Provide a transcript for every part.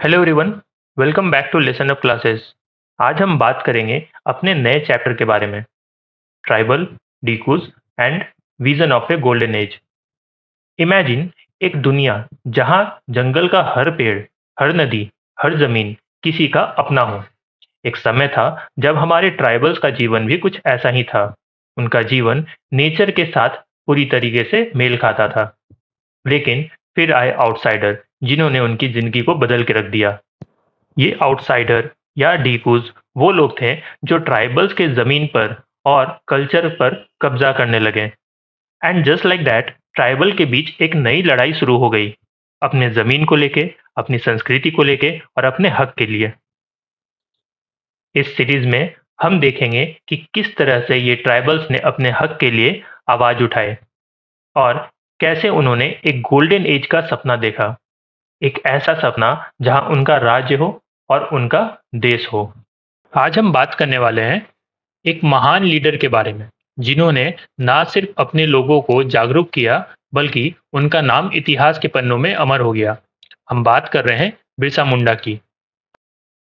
Hello everyone, welcome back to lesson up classes. आज हम बात करेंगे अपने नए चैप्टर के बारे में, tribal, dikus and vision of a golden age. Imagine एक दुनिया जहां जंगल का हर पेड़, हर नदी, हर जमीन किसी का अपना हो। एक समय था जब हमारे ट्राइबल्स का जीवन भी कुछ ऐसा ही था। उनका जीवन नेचर के साथ पूरी तरीके से मेल खाता था। लेकिन फिर आए आउटसाइडर जिन्होंने उनकी जिंदगी को बदल के रख दिया। ये आउटसाइडर या डीकूज वो लोग थे जो ट्राइबल्स के जमीन पर और कल्चर पर कब्जा करने लगे। And just like that, tribal के बीच एक नई लड़ाई शुरू हो गई, अपने जमीन को लेके, अपनी संस्कृति को लेके और अपने हक के लिए। इस सीरीज में हम देखेंगे कि किस तरह से ये ट्राइबल्स ने अपने हक के लिए आवाज उठाए और कैसे उन्होंने एक गोल्डन एज का सपना देखा, एक ऐसा सपना जहां उनका राज्य हो और उनका देश हो। आज हम बात करने वाले हैं एक महान लीडर के बारे में, जिन्होंने ना सिर्फ अपने लोगों को जागरूक किया, बल्कि उनका नाम इतिहास के पन्नों में अमर हो गया। हम बात कर रहे हैं बिरसा मुंडा की।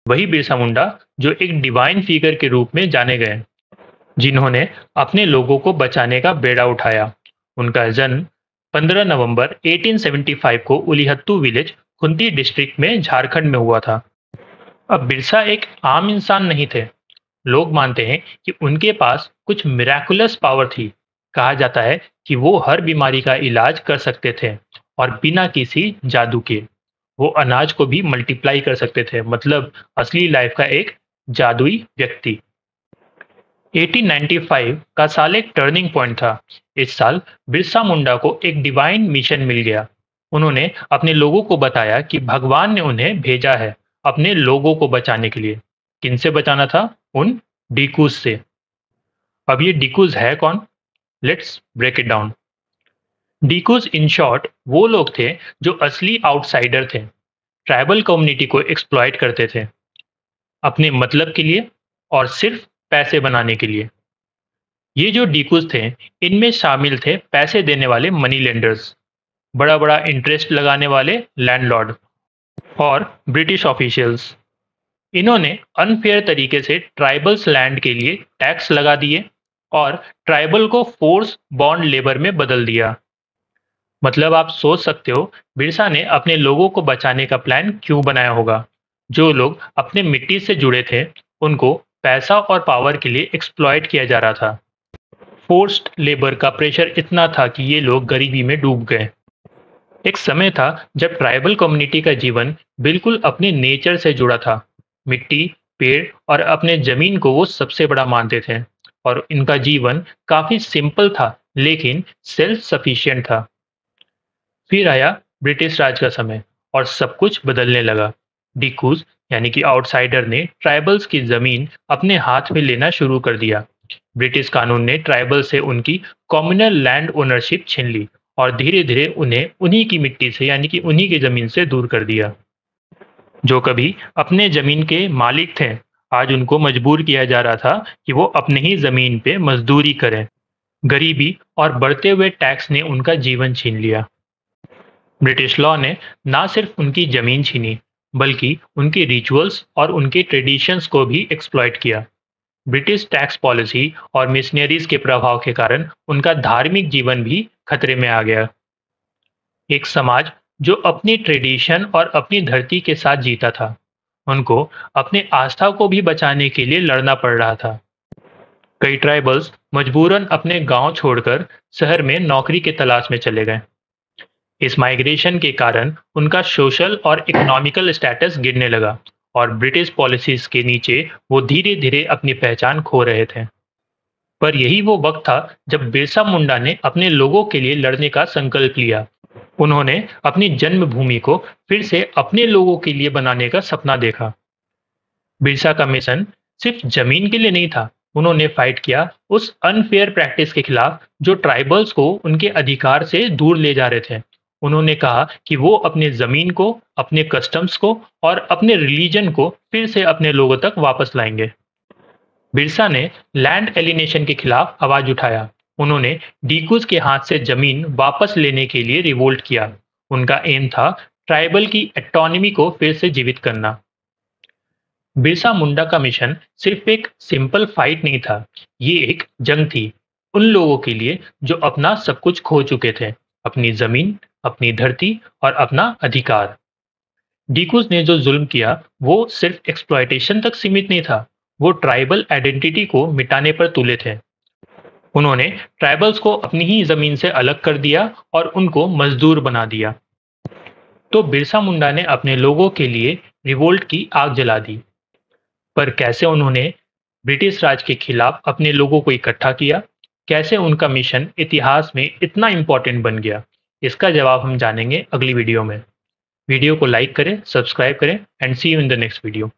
वही बिरसा मुंडा जो एक डिवाइन फिगर के रूप में जाने गए, जिन्होंने अपने लोगों को बचाने का बेड़ा उठाया। उनका जन्म 15 नवंबर 1875 को उलीहत्तू विलेज, खुंती डिस्ट्रिक्ट में, झारखंड में हुआ था। अब बिरसा एक आम इंसान नहीं थे। लोग मानते हैं कि उनके पास कुछ मिराकुलस पावर थी। कहा जाता है कि वो हर बीमारी का इलाज कर सकते थे और बिना किसी जादू के वो अनाज को भी मल्टीप्लाई कर सकते थे, मतलब असली लाइफ का एक जादुई व्यक्ति। 1895 का साल एक टर्निंग पॉइंट था। इस साल बिरसा मुंडा को एक डिवाइन मिशन मिल गया। उन्होंने अपने लोगों को बताया कि भगवान ने उन्हें भेजा है अपने लोगों को बचाने के लिए। किनसे बचाना था? उन डीकूज से। अब ये डीकूज है कौन? Let's break it down. Dikus in short वो लोग थे जो असली आउटसाइडर थे, ट्राइबल कम्युनिटी को एक्सप्लॉइट करते थे अपने मतलब के लिए और सिर्फ पैसे बनाने के लिए। ये जो डीकूज थे, इनमें शामिल थे पैसे देने वाले मनी लेंडर्स, बड़ा बड़ा इंटरेस्ट लगाने वाले लैंडलॉर्ड और ब्रिटिश ऑफिशियल्स। इन्होंने अनफेयर तरीके से ट्राइबल्स लैंड के लिए टैक्स लगा दिए और ट्राइबल को फोर्स बॉन्ड लेबर में बदल दिया। मतलब आप सोच सकते हो बिरसा ने अपने लोगों को बचाने का प्लान क्यों बनाया होगा। जो लोग अपने मिट्टी से जुड़े थे, उनको पैसा और पावर के लिए एक्सप्लॉइट किया जा रहा था। फोर्स्ड लेबर का प्रेशर इतना था कि ये लोग गरीबी में डूब गए। एक समय था जब ट्राइबल कम्युनिटी का जीवन बिल्कुल अपने नेचर से जुड़ा था। मिट्टी, पेड़ और अपने जमीन को वो सबसे बड़ा मानते थे और इनका जीवन काफी सिंपल था, लेकिन सेल्फ सफिशिएंट था। फिर आया ब्रिटिश राज का समय और सब कुछ बदलने लगा। डिकूज यानी कि आउटसाइडर ने ट्राइबल्स की जमीन अपने हाथ में लेना शुरू कर दिया। ब्रिटिश कानून ने ट्राइबल से उनकी कम्युनल लैंड ओनरशिप छीन ली और धीरे धीरे उन्हें उन्हीं की मिट्टी से यानी कि उन्हीं की जमीन से दूर कर दिया। जो कभी अपने जमीन के मालिक थे, आज उनको मजबूर किया जा रहा था कि वो अपने ही जमीन पे मजदूरी करें। गरीबी और बढ़ते हुए टैक्स ने उनका जीवन छीन लिया। ब्रिटिश लॉ ने ना सिर्फ उनकी जमीन छीनी, बल्कि उनके रिचुअल्स और उनके ट्रेडिशंस को भी एक्सप्लॉइट किया। ब्रिटिश टैक्स पॉलिसी और मिशनरीज के प्रभाव के कारण उनका धार्मिक जीवन भी खतरे में आ गया। एक समाज जो अपनी ट्रेडिशन और अपनी धरती के साथ जीता था, उनको अपने आस्था को भी बचाने के लिए लड़ना पड़ रहा था। कई ट्राइबल्स मजबूरन अपने गांव छोड़कर शहर में नौकरी के तलाश में चले गए। इस माइग्रेशन के कारण उनका सोशल और इकोनॉमिकल स्टेटस गिरने लगा और ब्रिटिश पॉलिसीज के नीचे वो धीरे धीरे अपनी पहचान खो रहे थे। पर यही वो वक्त था जब बिरसा मुंडा ने अपने लोगों के लिए लड़ने का संकल्प लिया। उन्होंने अपनी जन्मभूमि को फिर से अपने लोगों के लिए बनाने का सपना देखा। बिरसा का मिशन सिर्फ जमीन के लिए नहीं था। उन्होंने फाइट किया उस अनफेयर प्रैक्टिस के खिलाफ जो ट्राइबल्स को उनके अधिकार से दूर ले जा रहे थे। उन्होंने कहा कि वो अपने जमीन को, अपने कस्टम्स को और अपने रिलीजन को फिर से अपने लोगों तक वापस लाएंगे। बिरसा ने लैंड एलिनेशन के खिलाफ आवाज उठाया। उन्होंने डीकूज के हाथ से जमीन वापस लेने के लिए रिवोल्ट किया। उनका एम था ट्राइबल की ऑटोनॉमी को फिर से जीवित करना। बिरसा मुंडा का मिशन सिर्फ एक सिंपल फाइट नहीं था, ये एक जंग थी उन लोगों के लिए जो अपना सब कुछ खो चुके थे, अपनी जमीन, अपनी धरती और अपना अधिकार। डीकूज ने जो जुल्म किया वो सिर्फ एक्सप्लॉयटेशन तक सीमित नहीं था, वो ट्राइबल आइडेंटिटी को मिटाने पर तुले थे। उन्होंने ट्राइबल्स को अपनी ही जमीन से अलग कर दिया और उनको मजदूर बना दिया। तो बिरसा मुंडा ने अपने लोगों के लिए रिवोल्ट की आग जला दी। पर कैसे उन्होंने ब्रिटिश राज के खिलाफ अपने लोगों को इकट्ठा किया, कैसे उनका मिशन इतिहास में इतना इम्पोर्टेंट बन गया, इसका जवाब हम जानेंगे अगली वीडियो में। वीडियो को लाइक करें, सब्सक्राइब करें and see you in the next video.